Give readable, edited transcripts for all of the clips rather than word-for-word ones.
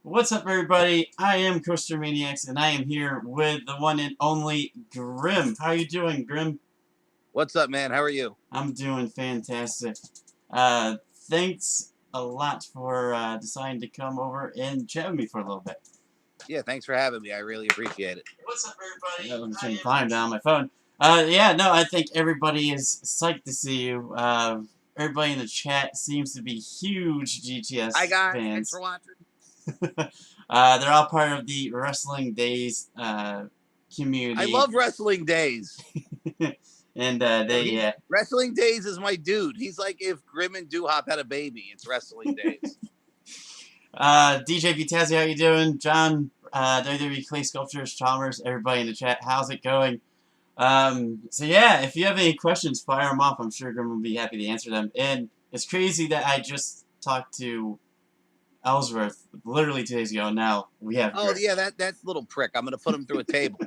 What's up, everybody? I am Coaster Maniacs, and I am here with the one and only Grim. How you doing, Grim? What's up, man? How are you? I'm doing fantastic. Thanks a lot for deciding to come over and chat with me for a little bit. Yeah, thanks for having me. I really appreciate it. What's up, everybody? I'm trying to find down my phone. I think everybody is psyched to see you. Everybody in the chat seems to be huge GTS Hi, guys. fans. Thanks for watching. They're all part of the Wrestling Days community. I love Wrestling Days. And Wrestling Days is my dude. He's like if Grim and Doo-Hop had a baby. It's Wrestling Days. DJ Vitazzi, how you doing? John, WWE Clay Sculptures, Chalmers, everybody in the chat, how's it going? If you have any questions, fire them off. I'm sure Grim will be happy to answer them. And it's crazy that I just talked to Ellsworth literally 2 days ago. Now we have. Oh, yeah, that little prick. I'm going to put him through a table.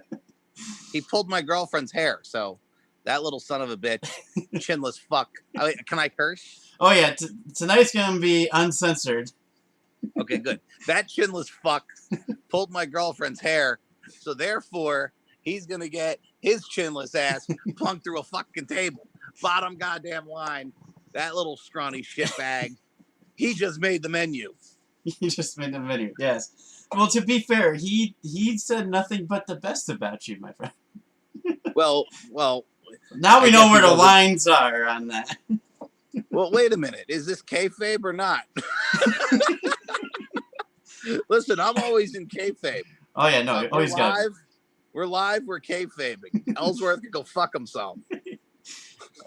He pulled my girlfriend's hair, so that little son of a bitch, chinless fuck. Can I curse? Oh, yeah, tonight's going to be uncensored. Okay, good. That chinless fuck pulled my girlfriend's hair, so therefore he's going to get his chinless ass plunked through a fucking table. Bottom goddamn line. That little scrawny shitbag. He just made the menu. He just made the menu, yes. Well, to be fair, he said nothing but the best about you, my friend. Well. Now we know where the lines are on that. Well, wait a minute. Is this kayfabe or not? Listen, I'm always in kayfabe. Oh, yeah, no, always got it. We're live, we're kayfabing. Ellsworth can go fuck himself.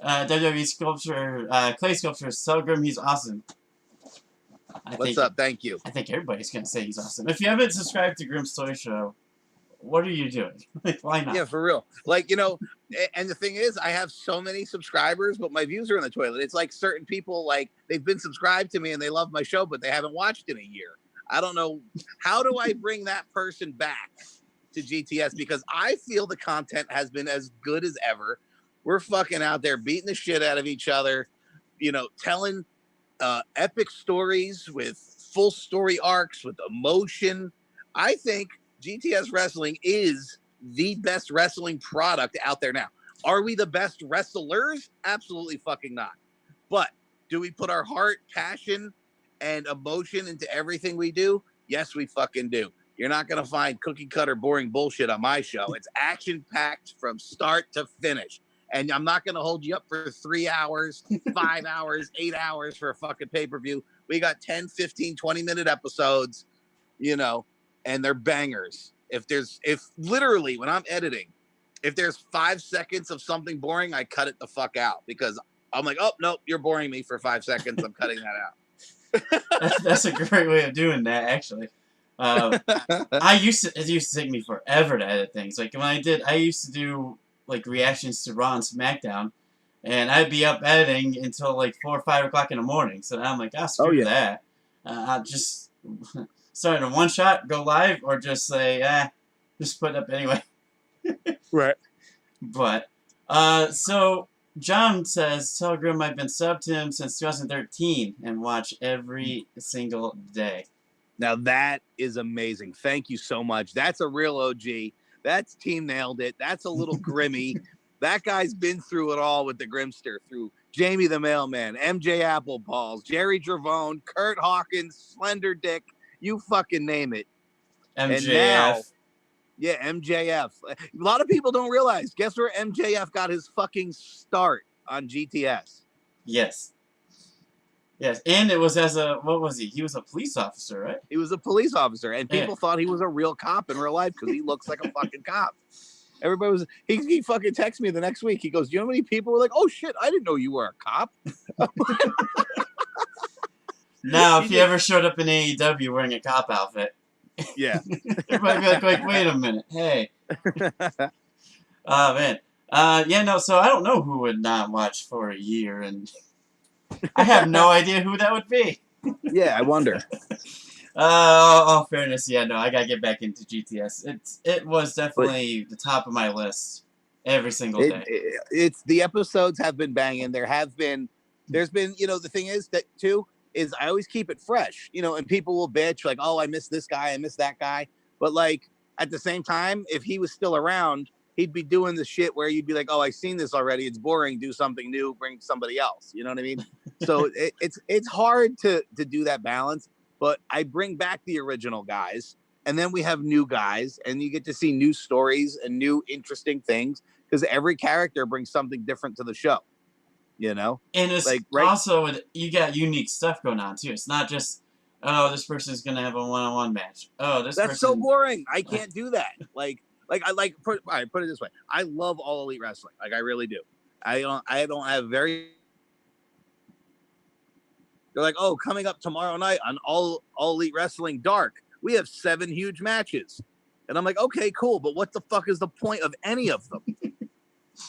WWE Sculpture, Clay Sculpture, so Grim, he's awesome. What's up? Thank you. I think everybody's going to say he's awesome. If you haven't subscribed to Grim's Toy Show, what are you doing? Why not? Yeah, for real. And the thing is, I have so many subscribers, but my views are in the toilet. It's like certain people, they've been subscribed to me and they love my show, but they haven't watched in a year. I don't know. How do I bring that person back to GTS? Because I feel the content has been as good as ever. We're fucking out there beating the shit out of each other, telling epic stories with full story arcs, with emotion. I think GTS Wrestling is the best wrestling product out there now. Are we the best wrestlers? Absolutely fucking not. But do we put our heart, passion, and emotion into everything we do? Yes, we fucking do. You're not going to find cookie cutter boring bullshit on my show. It's action packed from start to finish. And I'm not going to hold you up for 3 hours, 5 hours, 8 hours for a fucking pay-per-view. We got 10, 15, 20-minute episodes, and they're bangers. If literally when I'm editing, if there's 5 seconds of something boring, I cut it the fuck out because I'm like, oh, nope, you're boring me for 5 seconds. I'm cutting that out. That's a great way of doing that, actually. It used to take me forever to edit things. Like when I used to do reactions to Raw and SmackDown, and I'd be up editing until 4 or 5 o'clock in the morning. So now I'm like, screw that. I'll just start in one shot, go live, or just say, just put it up anyway. Right. But, so John says, tell Grim I've been subbed to him since 2013 and watch every single day. Now that is amazing. Thank you so much. That's a real OG. That's Team Nailed It. That's a little Grimmy. That guy's been through it all with the Grimster, through Jamie the Mailman, MJ Appleballs, Jerry Dravone, Kurt Hawkins, Slender Dick, you fucking name it. MJF. MJF. A lot of people don't realize. Guess where MJF got his fucking start on GTS? Yes. Yes, and it was as what was he? He was a police officer, right? He was a police officer, and people thought he was a real cop in real life because he looks like a fucking cop. Everybody was, he fucking texted me the next week. He goes, you know how many people were like, oh shit, I didn't know you were a cop. Now, if you ever showed up in AEW wearing a cop outfit, yeah. Everybody be like, wait a minute, hey. Oh, man. So I don't know who would not watch for a year, and I have no idea who that would be. Yeah, I wonder. All fairness, I gotta get back into GTS. It was definitely the top of my list every single day. It's the episodes have been banging. There's been, the thing is that too, is I always keep it fresh, you know, and people will bitch like, oh, I miss this guy, I miss that guy. But like at the same time, if he was still around, he'd be doing the shit where you'd be like, oh, I've seen this already. It's boring. Do something new. Bring somebody else. You know what I mean? So it's hard to do that balance. But I bring back the original guys, and then we have new guys, and you get to see new stories and new interesting things because every character brings something different to the show. You know, and it's like also you got unique stuff going on too. It's not just, oh, this person's gonna have a one-on-one match. Oh, this that's person. so boring. I can't do that. Like I like put it this way. I love All Elite Wrestling. Like I really do. I don't have very. They're like, oh, coming up tomorrow night on All Elite Wrestling Dark, we have 7 huge matches, and I'm like, okay, cool, but what the fuck is the point of any of them?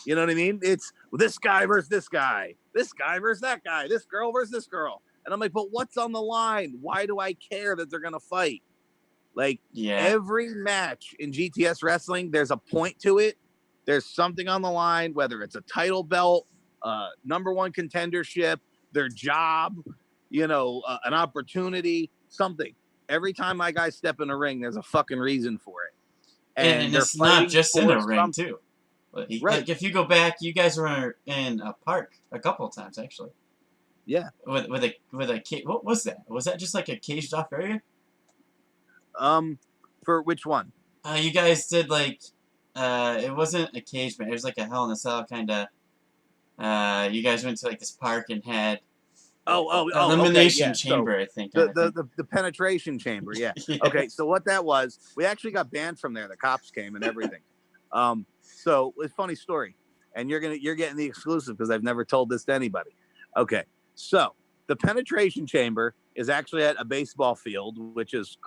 You know what I mean? It's this guy versus this guy versus that guy, this girl versus this girl, and I'm like, but what's on the line? Why do I care that they're gonna fight? Like every match in GTS wrestling, there's a point to it. There's something on the line, whether it's a title belt, number 1 contendership, their job, you know, an opportunity, something. Every time my guys step in a ring, there's a fucking reason for it. And it's not just in a ring too. Right. Like if you go back, you guys were in a park a couple of times actually. Yeah. With a what was that? Was that just like a caged off area? For which one? You guys did like, it wasn't a cage match. It was like a Hell in a Cell kind of. You guys went to like this park and had. Elimination chamber, so I think. The penetration chamber, yeah. Yeah. Okay, so what that was, we actually got banned from there. The cops came and everything. So it's a funny story, and you're getting the exclusive because I've never told this to anybody. Okay, so the penetration chamber is actually at a baseball field, which is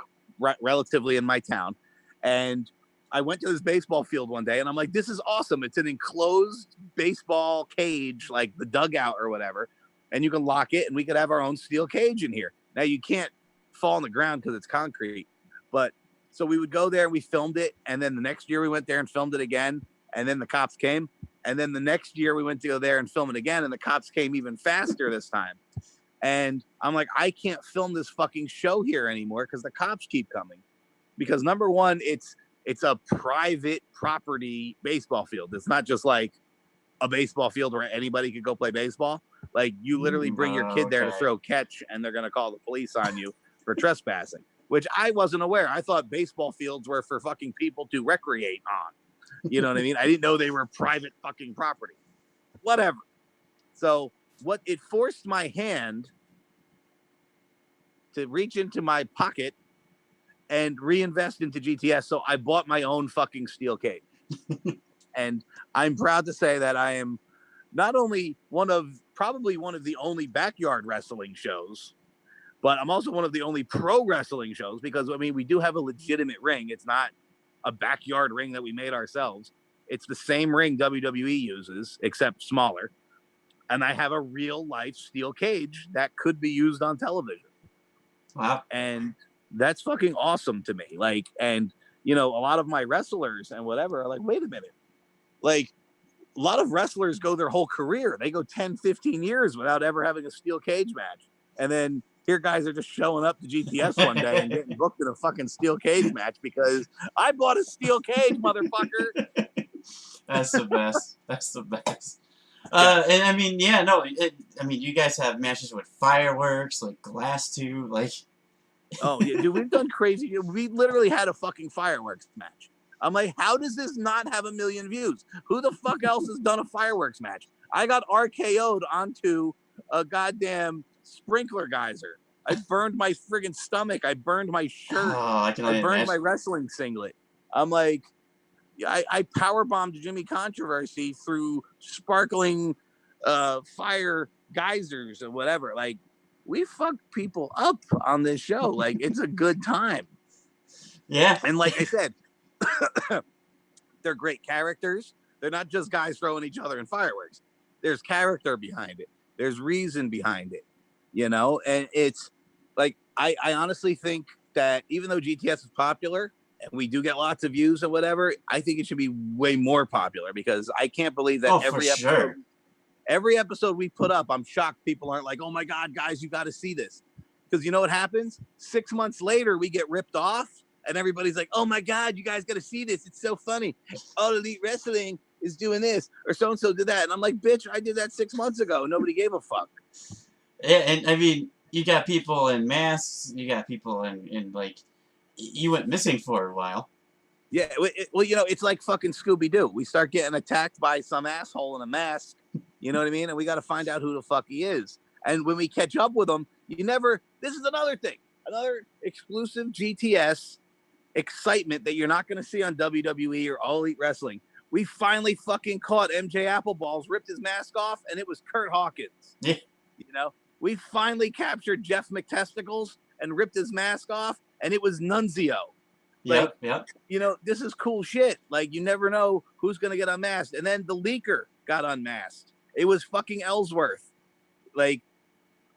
relatively in my town, and I went to this baseball field one day, and I'm like, this is awesome. It's an enclosed baseball cage, like the dugout or whatever, and you can lock it, and we could have our own steel cage in here. Now you can't fall on the ground because it's concrete, but so we would go there and we filmed it, and then the next year we went there and filmed it again, and then the cops came, and then the next year we went to go there and film it again, and the cops came even faster this time. And I'm like, I can't film this fucking show here anymore because the cops keep coming. Because number one, it's a private property baseball field. It's not just like a baseball field where anybody could go play baseball. Like you literally bring your kid there to throw catch, and they're gonna call the police on you for trespassing. Which I wasn't aware. I thought baseball fields were for fucking people to recreate on. You know what I mean? I didn't know they were private fucking property. Whatever. So what it forced my hand to reach into my pocket and reinvest into GTS. So I bought my own fucking steel cage. And I'm proud to say that I am not only probably one of the only backyard wrestling shows, but I'm also one of the only pro wrestling shows because, I mean, we do have a legitimate ring. It's not a backyard ring that we made ourselves. It's the same ring WWE uses, except smaller. And I have a real life steel cage that could be used on television. Wow. And that's fucking awesome to me. Like, and, you know, a lot of my wrestlers and whatever are like, wait a minute. Like, a lot of wrestlers go their whole career. They go 10, 15 years without ever having a steel cage match. And then here guys are just showing up to GTS one day and getting booked in a fucking steel cage match because I bought a steel cage, motherfucker. That's the best. That's the best. And I mean, yeah, no, I mean, you guys have matches with fireworks, like glass tube, like. Oh, yeah, dude, we've done crazy. We literally had a fucking fireworks match. I'm like, how does this not have 1 million views? Who the fuck else has done a fireworks match? I got RKO'd onto a goddamn sprinkler geyser. I burned my friggin' stomach. I burned my shirt. I burned my wrestling singlet. I'm like, I powerbombed Jimmy Controversy through sparkling fire geysers or whatever. Like, we fuck people up on this show. Like, it's a good time. Yeah. And like I said, they're great characters. They're not just guys throwing each other in fireworks. There's character behind it. There's reason behind it, you know? And it's like, I honestly think that even though GTS is popular and we do get lots of views and whatever, I think it should be way more popular because I can't believe that every episode we put up, I'm shocked people aren't like, oh my God, guys, you got to see this. Because you know what happens? 6 months later, we get ripped off, and everybody's like, "Oh my god, you guys got to see this! It's so funny! All Elite Wrestling is doing this, or so and so did that." And I'm like, "Bitch, I did that 6 months ago. Nobody gave a fuck." Yeah, and I mean, you got people in masks. You got people in like, you went missing for a while. Yeah, well, you know, it's like fucking Scooby Doo. We start getting attacked by some asshole in a mask. You know what I mean? And we got to find out who the fuck he is. And when we catch up with him, you never. This is another thing, another exclusive GTS excitement that you're not going to see on WWE or All Elite Wrestling. We finally fucking caught MJ Appleballs, ripped his mask off, and it was Kurt Hawkins. Yeah. You know, we finally captured Jeff McTesticles and ripped his mask off, and it was Nunzio. Like, Yep. You know, this is cool shit. Like, you never know who's going to get unmasked. And then the leaker got unmasked. It was fucking Ellsworth. Like,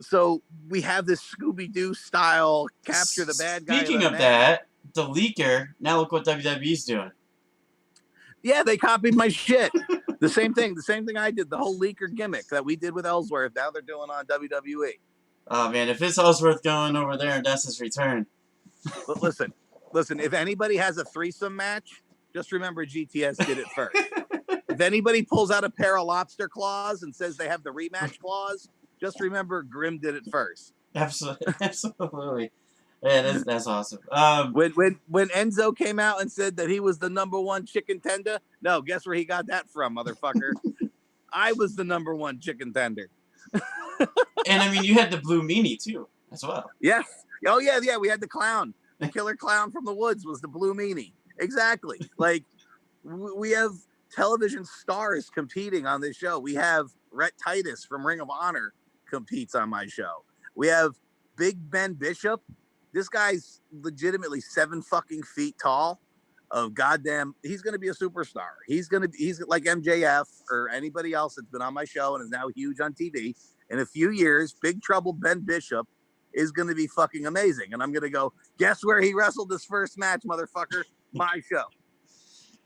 so we have this Scooby-Doo style capture the bad guy. Speaking of that, the leaker, now look what WWE's doing. Yeah, they copied my shit. The same thing I did, the whole leaker gimmick that we did with Ellsworth. Now they're doing on WWE. Oh, man, if it's Ellsworth going over there in Dustin's return. But listen, if anybody has a threesome match, just remember GTS did it first. If anybody pulls out a pair of lobster claws and says they have the rematch clause, just remember Grim did it first. Absolutely. Yeah, that's awesome. When Enzo came out and said that he was the #1 chicken tender, no, guess where he got that from, motherfucker? I was the #1 chicken tender. And I mean, you had the blue meanie too, as well. Yes. Oh yeah. We had the clown. The killer clown from the woods was the blue meanie. Exactly. Like, we have television stars competing on this show. We have Rhett Titus from Ring of Honor competes on my show. We have Big Ben Bishop. This guy's legitimately 7 fucking feet tall. He's gonna be a superstar. He's like MJF or anybody else that's been on my show and is now huge on TV. In a few years, Big Trouble Ben Bishop is going to be fucking amazing. And I'm going to go, guess where he wrestled his first match, motherfucker? My show.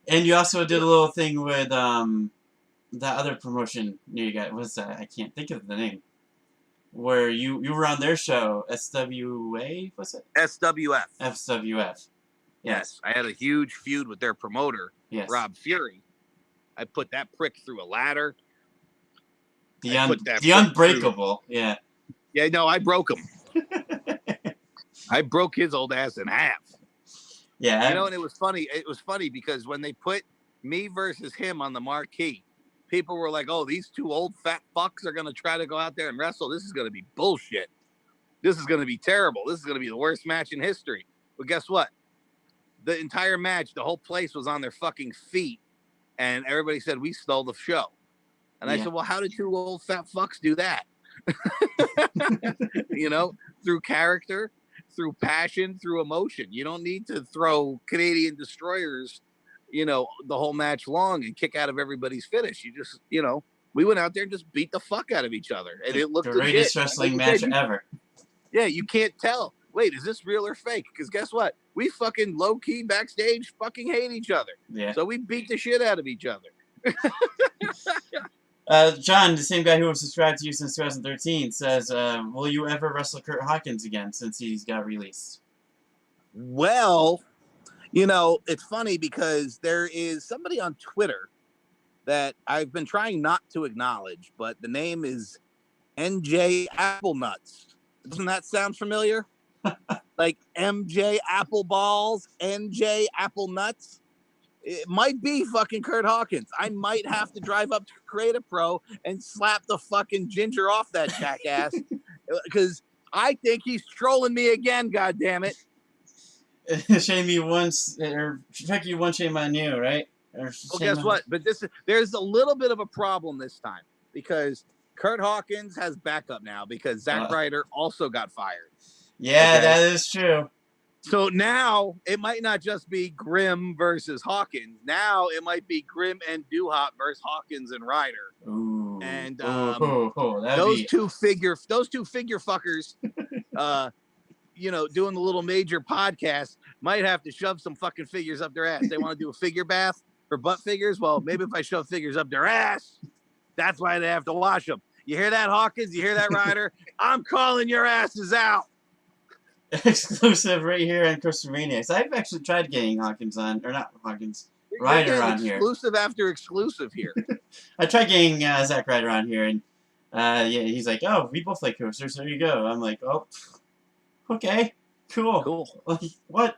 And you also did a little thing with that other promotion you got. What's that? I can't think of the name. Where you were on their show, SWA, was it? SWF. SWF. Yes. I had a huge feud with their promoter, yes. Rob Fury. I put that prick through a ladder. The Unbreakable. Yeah. Yeah, no, I broke him. I broke his old ass in half. Yeah. You know, and it was funny. It was funny because when they put me versus him on the marquee, people were like, "Oh, these two old fat fucks are going to try to go out there and wrestle. This is going to be bullshit. This is going to be terrible. This is going to be the worst match in history." But guess what? The entire match, the whole place was on their fucking feet, and everybody said we stole the show. And I said, "Well, how did two old fat fucks do that?" You know, through character, through passion, through emotion. You don't need to throw Canadian destroyers, you know, the whole match long and kick out of everybody's finish. You just, you know, we went out there and just beat the fuck out of each other. And it looked the greatest wrestling match ever. Yeah, you can't tell. Wait, is this real or fake? Because guess what? We fucking low-key backstage fucking hate each other. Yeah. So we beat the shit out of each other. John, the same guy who has subscribed to you since 2013, says, will you ever wrestle Kurt Hawkins again since he's got released? Well, you know, it's funny because there is somebody on Twitter that I've been trying not to acknowledge, but the name is NJ Applenuts. Doesn't that sound familiar? Like MJ Appleballs, NJ Applenuts? It might be fucking Kurt Hawkins. I might have to drive up to Creative Pro and slap the fucking ginger off that jackass because I think he's trolling me again. God damn it! Shame you once, or check you one, shame on you, right? Well, guess what? But there's a little bit of a problem this time because Kurt Hawkins has backup now because Zack Ryder also got fired. Yeah, okay? That is true. So now it might not just be Grim versus Hawkins. Now it might be Grim and Duhop versus Hawkins and Ryder. Ooh. And those two figure fuckers, you know, doing the little major podcast might have to shove some fucking figures up their ass. They want to do a figure bath for butt figures. Well, maybe if I shove figures up their ass, that's why they have to wash them. You hear that, Hawkins? You hear that, Ryder? I'm calling your asses out. exclusive right here on Coaster Maniacs. I've actually tried getting Hawkins on, or not Hawkins, You're Ryder getting on here. exclusive after exclusive here. I tried getting Zach Ryder on here, and yeah, he's like, "Oh, we both like coasters. There you go." I'm like, "Oh, okay, cool. Cool. Like, what?"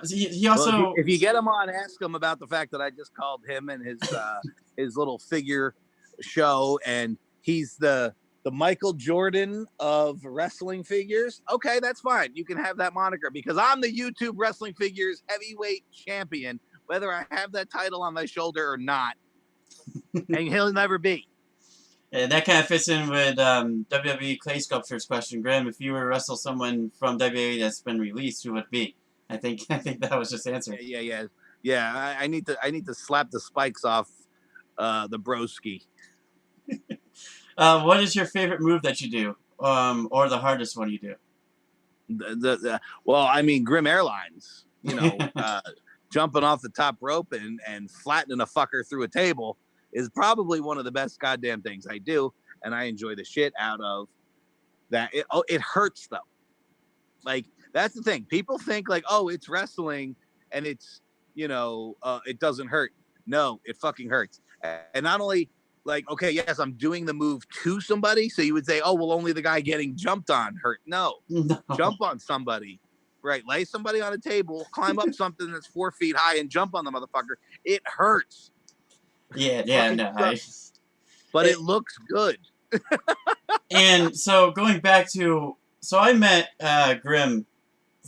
He also. Well, if you get him on, ask him about the fact that I just called him and his little figure show, and he's the Michael Jordan of wrestling figures. Okay, that's fine. You can have that moniker because I'm the YouTube wrestling figures heavyweight champion, whether I have that title on my shoulder or not, and he'll never be. And that kind of fits in with WWE Clay Sculpture's question, Graham. If you were to wrestle someone from WWE that's been released, who would it be? I think that was just answered. Yeah. I need to slap the spikes off the broski. What is your favorite move that you do, or the hardest one you do? Well, I mean, Grim Airlines. You know, jumping off the top rope and flattening a fucker through a table is probably one of the best goddamn things I do, and I enjoy the shit out of that. It hurts though. Like, that's the thing. People think like, oh, it's wrestling and it's, it doesn't hurt. No, it fucking hurts. And not only like, okay, yes, I'm doing the move to somebody. So you would say, oh, well, only the guy getting jumped on hurt. No. Jump on somebody, right? Lay somebody on a table, climb up something that's 4 feet high and jump on the motherfucker. It hurts. Yeah, no. But it looks good. And so going back to, I met Grim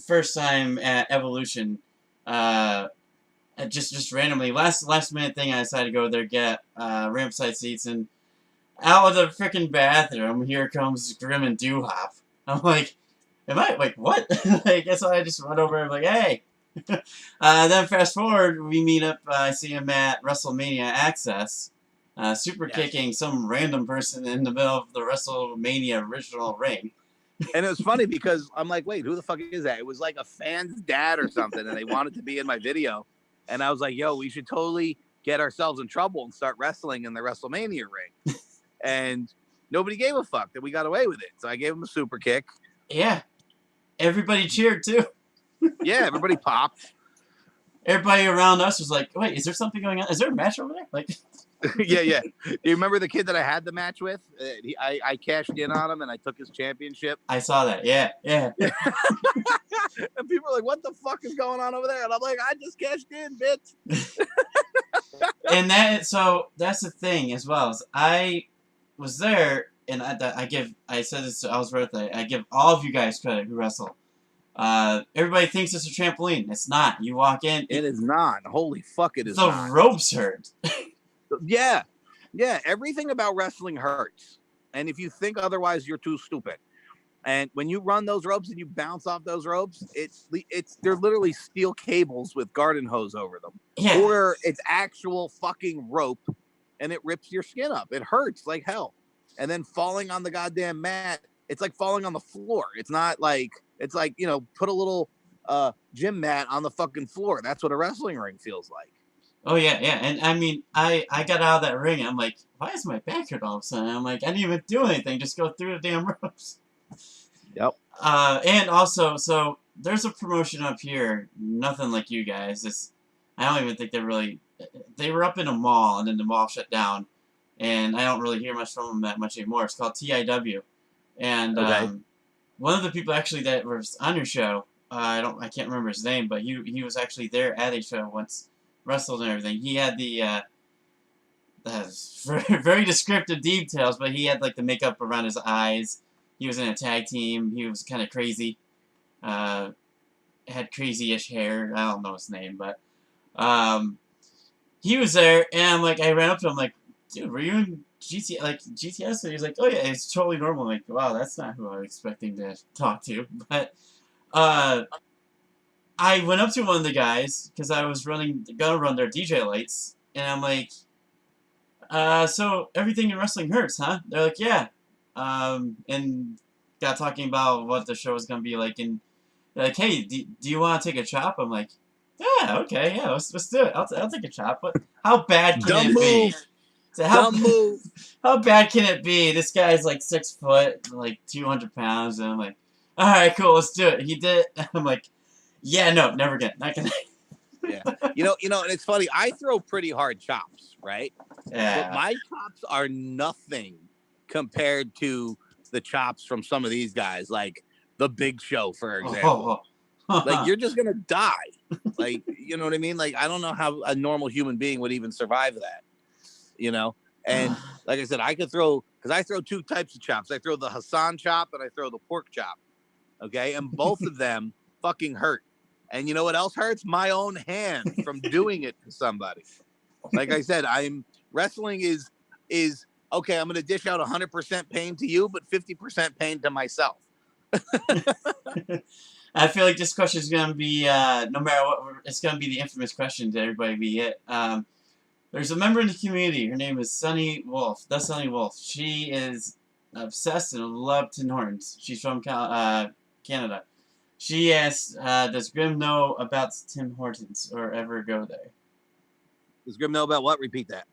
first time at Evolution, just randomly. Last minute thing, I decided to go there, get ramp side seats, and out of the freaking bathroom, here comes Grim and Doo-Hop. I'm like, what? I guess I just run over and I'm like, hey. Then fast forward, we meet up. I see him at WrestleMania Access, super kicking some random person in the middle of the WrestleMania original ring. And it was funny because I'm like, wait, who the fuck is that? It was like a fan's dad or something, and they wanted to be in my video. And I was like, yo, we should totally get ourselves in trouble and start wrestling in the WrestleMania ring. And nobody gave a fuck that we got away with it. So I gave him a super kick. Yeah. Everybody cheered too. Yeah, everybody popped. Everybody around us was like, wait, is there something going on? Is there a match over there? Like, yeah. Do you remember the kid that I had the match with? I cashed in on him and I took his championship. I saw that. Yeah. And people are like, what the fuck is going on over there? And I'm like, I just cashed in, bitch. And that's the thing as well. Is I was there, and I said this to Al's birthday. I give all of you guys credit who wrestle. Everybody thinks it's a trampoline. It's not. You walk in. It is not. Holy fuck, it is not. The ropes hurt. Yeah. Everything about wrestling hurts. And if you think otherwise, you're too stupid. And when you run those ropes and you bounce off those ropes, they're literally steel cables with garden hose over them. Yeah. Or it's actual fucking rope and it rips your skin up. It hurts like hell. And then falling on the goddamn mat, it's like falling on the floor. It's not like, it's like, put a little gym mat on the fucking floor. That's what a wrestling ring feels like. Oh, yeah. And I mean, I got out of that ring and I'm like, why is my back hurt all of a sudden? I'm like, I didn't even do anything. Just go through the damn ropes. Yep. And also, so there's a promotion up here, nothing like you guys. I don't even think they were up in a mall and then the mall shut down. And I don't really hear much from them that much anymore. It's called TIW. And one of the people actually that was on your show, I can't remember his name, but he was actually there at a show once, wrestled and everything. He had the very descriptive details, but he had like the makeup around his eyes. He was in a tag team. He was kind of crazy. Had crazy-ish hair. I don't know his name, but he was there, and I ran up to him like, dude, were you in GTS? And he's like, oh yeah, it's totally normal. I'm like, wow, that's not who I was expecting to talk to. But I went up to one of the guys because I was gonna run their DJ lights, and I'm like, so everything in wrestling hurts, huh? They're like, yeah. And got talking about what the show was gonna be like, and they're like, hey, do you want to take a chop? I'm like, yeah, okay, yeah, let's do it. I'll take a chop. But how bad can it be? So how bad can it be? This guy's like 6 foot, like 200 pounds, and I'm like, All right, cool, let's do it. He did. I'm like, yeah, no, never again. Not gonna. Yeah. And it's funny. I throw pretty hard chops, right? But Yeah. my chops are nothing compared to the chops from some of these guys, like the Big Show, for example. Like, you're just gonna die. Like, you know what I mean? Like, I don't know how a normal human being would even survive that. And like I said, I could throw, because I throw two types of chops. I throw the Hassan chop and I throw the pork chop. Okay, and both of them fucking hurt. And you know what else hurts? My own hand from doing it to somebody. Like I said, wrestling is okay. I'm gonna dish out 100% pain to you, but 50% pain to myself. I feel like this question is gonna be no matter what. It's gonna be the infamous question that everybody we get. There's a member in the community. Her name is Sunny Wolf. That's Sunny Wolf. She is obsessed and loves Tim Hortons. She's from Canada. She asked, does Grim know about Tim Hortons or ever go there? Does Grim know about what? Repeat that.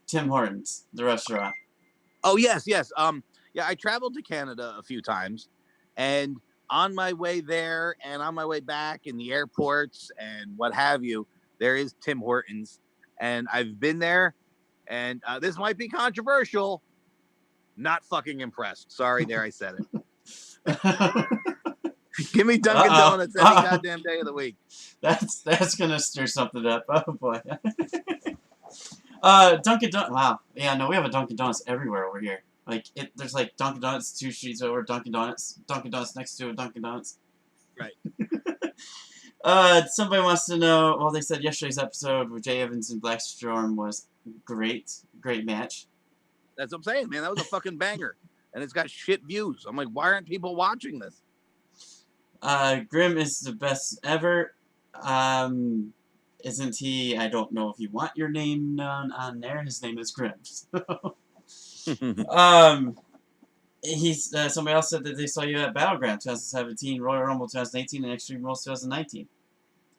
Tim Hortons, the restaurant. Oh, yes. Yeah, I traveled to Canada a few times, and on my way there and on my way back in the airports and what have you, there is Tim Hortons. And I've been there, and this might be controversial. Not fucking impressed. Sorry, there I said it. Give me Dunkin' Donuts any goddamn day of the week. That's gonna stir something up. Oh boy. Dunkin' Donuts. Wow. Yeah, no, we have a Dunkin' Donuts everywhere over here. Like there's like Dunkin' Donuts 2 streets over, Dunkin' Donuts next to a Dunkin' Donuts. Right. Somebody wants to know. Well, they said yesterday's episode with Jay Evans and Blackstorm was great match. That's what I'm saying, man. That was a fucking banger, and it's got shit views. I'm like, why aren't people watching this? Grim is the best ever. Isn't he? I don't know if you want your name known on there. His name is Grim. He's somebody else said that they saw you at Battleground 2017, Royal Rumble 2018, and Extreme Rules 2019.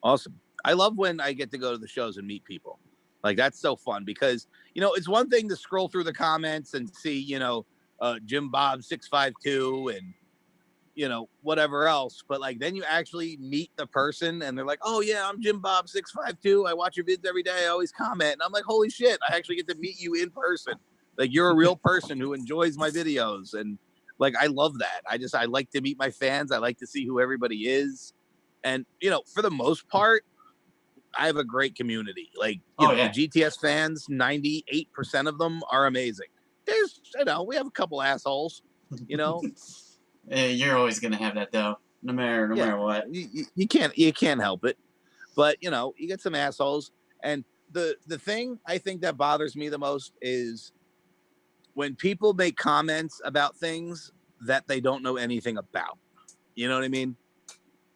Awesome. I love when I get to go to the shows and meet people. Like, that's so fun because, it's one thing to scroll through the comments and see, Jim Bob 652 and, whatever else. But like, then you actually meet the person and they're like, oh yeah, I'm Jim Bob 652. I watch your vids every day. I always comment. And I'm like, holy shit, I actually get to meet you in person. Like, you're a real person who enjoys my videos. And like, I love that. I like to meet my fans. I like to see who everybody is. And, for the most part, I have a great community. Like, the GTS fans, 98% of them are amazing. There's, we have a couple assholes, You're always going to have that, though, no matter what. You can't help it. But, you get some assholes. And the thing I think that bothers me the most is when people make comments about things that they don't know anything about. You know what I mean?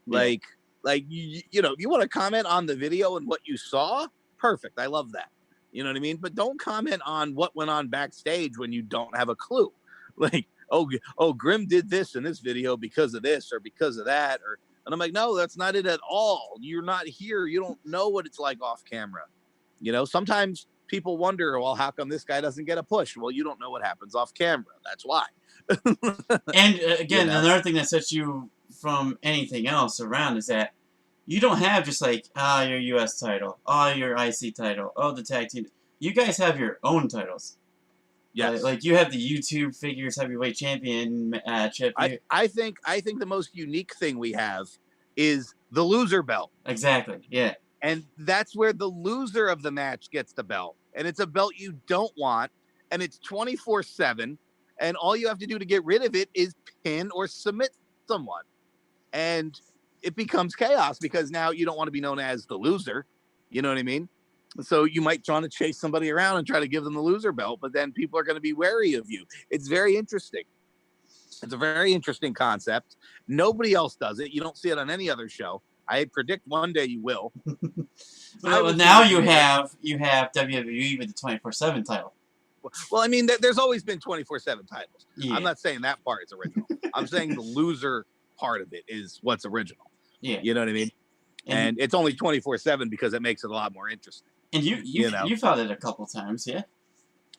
Yeah. Like you want to comment on the video and what you saw? Perfect. I love that. You know what I mean? But don't comment on what went on backstage when you don't have a clue. Like, oh, Grim did this in this video because of this or because of that. And I'm like, no, that's not it at all. You're not here. You don't know what it's like off camera. Sometimes people wonder, well, how come this guy doesn't get a push? Well, you don't know what happens off camera. That's why. And again, another thing that sets you from anything else around is that you don't have just like, your US title, your IC title, the tag team. You guys have your own titles. Yes. Like you have the YouTube Figures Heavyweight Championship. I think the most unique thing we have is the loser belt. Exactly. Yeah. And that's where the loser of the match gets the belt. And it's a belt you don't want. And it's 24/7. And all you have to do to get rid of it is pin or submit someone. And it becomes chaos because now you don't want to be known as the loser. You know what I mean? So you might try to chase somebody around and try to give them the loser belt, but then people are going to be wary of you. It's very interesting. It's a very interesting concept. Nobody else does it. You don't see it on any other show. I predict one day you will. Well, now you have WWE with the 24/7 title. Well, I mean, there's always been 24/7 titles. Yeah. I'm not saying that part is original. I'm saying the loser part of it is what's original. Yeah. You know what I mean? And it's only 24/7 because it makes it a lot more interesting. And you fought it a couple times, yeah?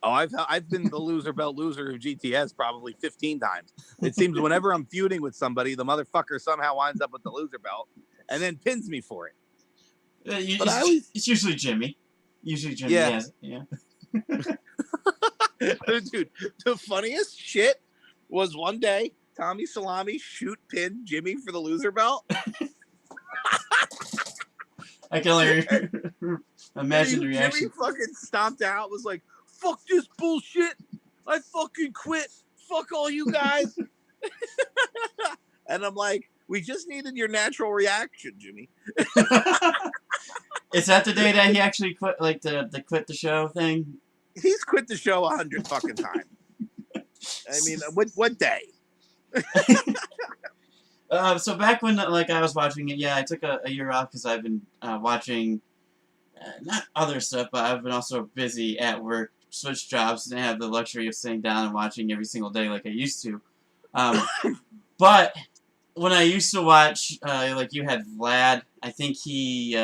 Oh, I've been the loser belt loser of GTS probably 15 times. It seems whenever I'm feuding with somebody, the motherfucker somehow winds up with the loser belt and then pins me for it. But I always, It's usually Jimmy. Usually Jimmy yeah, has it. Yeah. dude. The funniest shit was one day Tommy Salami shoot pinned Jimmy for the loser belt. I can only imagine the reaction. Jimmy fucking stomped out. Was like, "Fuck this bullshit! I fucking quit. Fuck all you guys." And I'm like, "We just needed your natural reaction, Jimmy." Is that the day that he actually quit, like the quit the show thing? He's quit the show 100 fucking times. I mean, what day? So back when like I was watching it, yeah, I took a year off because I've been watching not other stuff, but I've been also busy at work, switched jobs, and I have the luxury of sitting down and watching every single day like I used to. But when I used to watch, like you had Vlad, I think he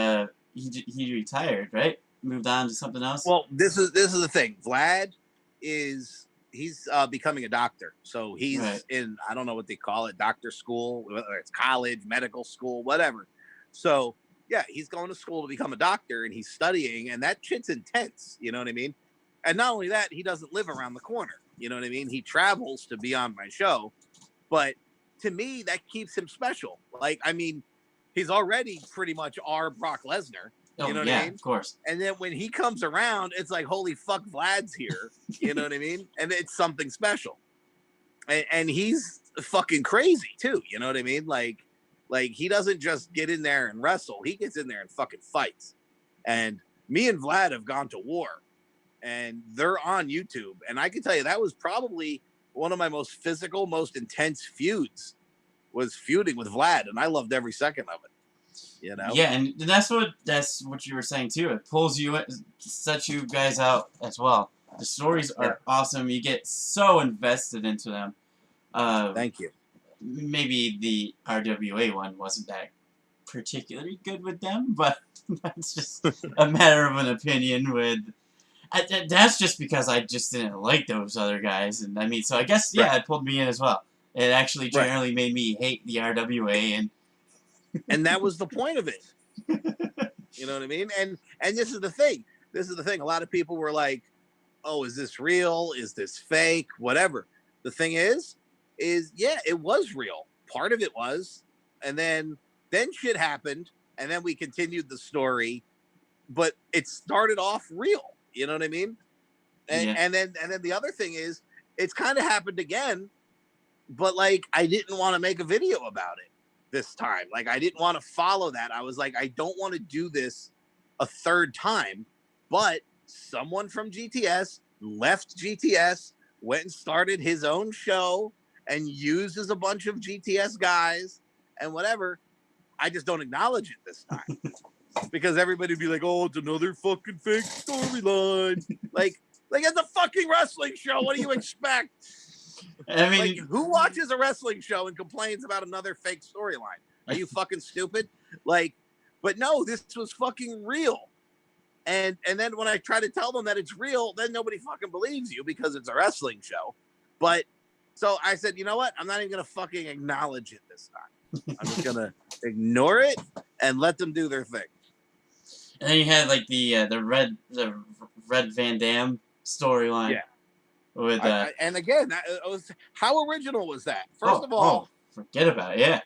retired, right? Moved on to something else. Well, this is the thing. Vlad he's becoming a doctor, so he's Right. in, I don't know what they call it, doctor school, whether it's college, medical school, whatever. So yeah, he's going to school to become a doctor, and he's studying, and that shit's intense. You know what I mean? And not only that, he doesn't live around the corner. You know what I mean? He travels to be on my show, but to me, that keeps him special. Like, I mean, he's already pretty much our Brock Lesnar. Oh, You know what yeah, I mean? of course. And then when he comes around, it's like, holy fuck, Vlad's here. You know what I mean? And it's something special. And he's fucking crazy too. You know what I mean? Like he doesn't just get in there and wrestle. He gets in there and fucking fights. And me and Vlad have gone to war, and they're on YouTube. And I can tell you that was probably one of my most physical, most intense feuds, was feuding with Vlad, and I loved every second of it. You know? Yeah, and that's what you were saying too. It pulls you, sets you guys out as well. The stories are awesome. You get so invested into them. Thank you. Maybe the RWA one wasn't that particularly good with them, but that's just a matter of an opinion. That's just because I just didn't like those other guys, and I mean, so I guess it pulled me in as well. It actually generally made me hate the RWA, and that was the point of it. You know what I mean? And this is the thing. A lot of people were like, "Oh, is this real? Is this fake? Whatever." The thing is yeah, it was real. Part of it was, and then shit happened, and then we continued the story, but it started off real. You know what I mean? And then the other thing is, it's kind of happened again, but like I didn't want to make a video about it this time. Like I didn't want to follow that. I was like, I don't want to do this a third time. But someone from GTS left GTS, went and started his own show, and uses a bunch of GTS guys and whatever. I just don't acknowledge it this time. Because everybody would be like, "Oh, it's another fucking fake storyline." like it's a fucking wrestling show. What do you expect? I mean, like, who watches a wrestling show and complains about another fake storyline? Are you fucking stupid? Like, but no, this was fucking real. And then when I try to tell them that it's real, then nobody fucking believes you because it's a wrestling show. But so I said, you know what? I'm not even gonna fucking acknowledge it this time. I'm just gonna ignore it and let them do their thing. And then you had like the Red Van Dam storyline. Yeah. With and again, how original was that? First of all, forget about it. Yeah.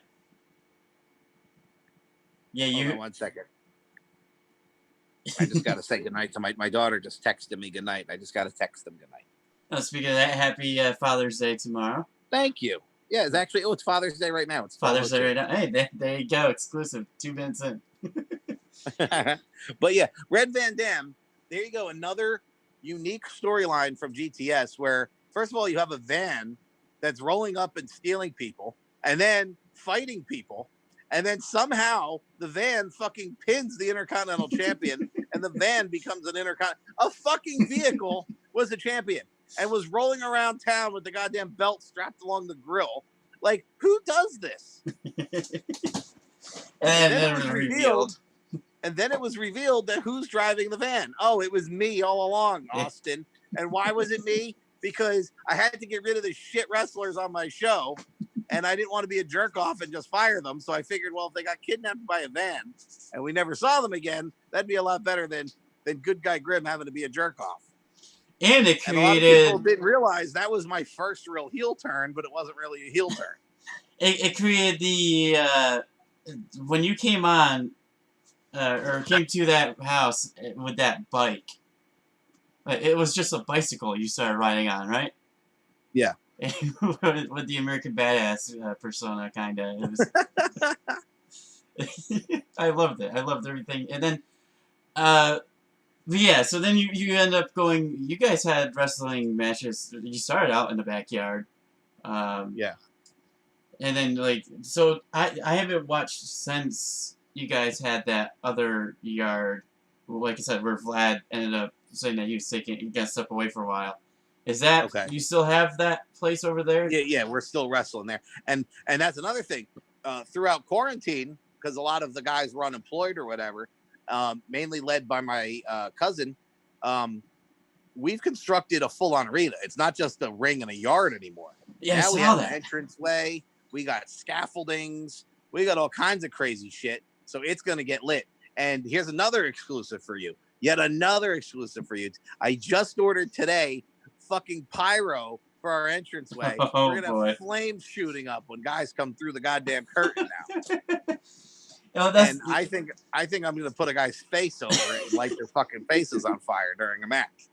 Yeah, hold on 1 second. I just gotta say goodnight to my daughter. Just texted me goodnight. I just gotta text them goodnight. Speaking of that, happy Father's Day tomorrow. Thank you. Yeah, it's actually it's Father's Day right now. It's Father's Day right now. Hey, there you go. Exclusive. 2 minutes in. But yeah, Red Van Dam. There you go. Another unique storyline from GTS where, first of all, you have a van that's rolling up and stealing people and then fighting people. And then somehow the van fucking pins the Intercontinental Champion and the van becomes an a fucking vehicle was a champion and was rolling around town with the goddamn belt strapped along the grill. Like, who does this? And then it was revealed. And then it was revealed that who's driving the van. Oh, it was me all along, Austin. And why was it me? Because I had to get rid of the shit wrestlers on my show, and I didn't want to be a jerk off and just fire them. So I figured, well, if they got kidnapped by a van and we never saw them again, that'd be a lot better than Good Guy Grim having to be a jerk off. And it And a lot of created. people didn't realize that was my first real heel turn, but it wasn't really a heel turn. It created the when you came on or came to that house with that bike. It was just a bicycle you started riding on, right? Yeah. With the American Badass persona, kind of. I loved it. I loved everything. And then, yeah, so then you end up going, you guys had wrestling matches. You started out in the backyard. Yeah. And then, like, so I haven't watched since you guys had that other yard, like I said, where Vlad ended up saying that he was going to step away for a while. Is that, okay? You still have that place over there? Yeah, we're still wrestling there. And that's another thing. Throughout quarantine, because a lot of the guys were unemployed or whatever, mainly led by my cousin, we've constructed a full-on arena. It's not just a ring and a yard anymore. Yeah, now I we saw have that. an entranceway. We got scaffoldings. We got all kinds of crazy shit. So it's going to get lit. And here's another exclusive for you. Yet another exclusive for you. I just ordered today fucking pyro for our entranceway. Oh, we're going to have flames shooting up when guys come through the goddamn curtain now. And I think I'm going to put a guy's face over it and light their fucking faces on fire during a match.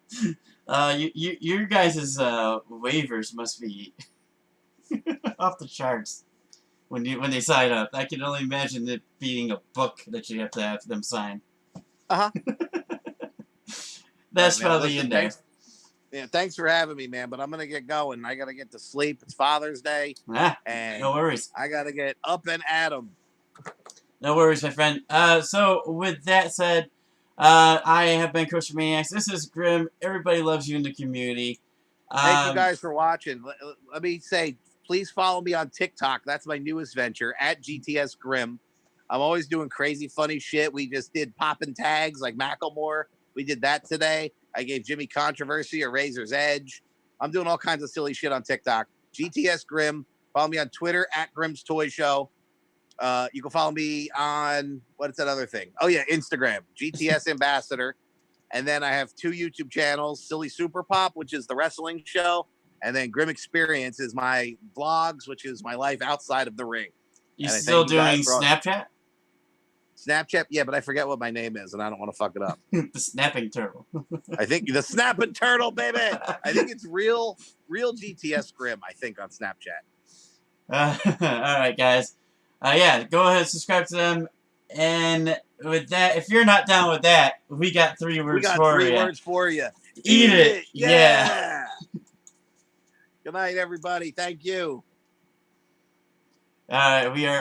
Your guys' waivers must be off the charts when they sign up. I can only imagine it being a book that you have to have them sign. That's probably in there. Thanks for having me, man. But I'm gonna get going. I gotta get to sleep. It's Father's Day, and no worries. I gotta get up and at 'em. No worries, my friend. So with that said, I have been Coach Maniacs. This is Grim. Everybody loves you in the community. Thank you guys for watching. Let me say, please follow me on TikTok. That's my newest venture, at GTS Grim. I'm always doing crazy, funny shit. We just did popping tags like Macklemore. We did that today. I gave Jimmy Controversy a Razor's Edge. I'm doing all kinds of silly shit on TikTok. GTS Grim. Follow me on Twitter, at Grim's Toy Show. You can follow me on, what's that other thing? Oh, yeah, Instagram, GTS Ambassador. And then I have 2 YouTube channels, Silly Super Pop, which is the wrestling show. And then Grim Experience is my vlogs, which is my life outside of the ring. You still doing Snapchat? Snapchat, yeah, but I forget what my name is, and I don't want to fuck it up. The Snapping Turtle. I think the Snapping Turtle, baby. I think it's real GTS Grim, I think, on Snapchat. All right, guys. Yeah, go ahead and subscribe to them. And with that, if you're not down with that, we got 3 words for you. 3 words for you. Eat it. Yeah. Good night, everybody. Thank you. All right, we are.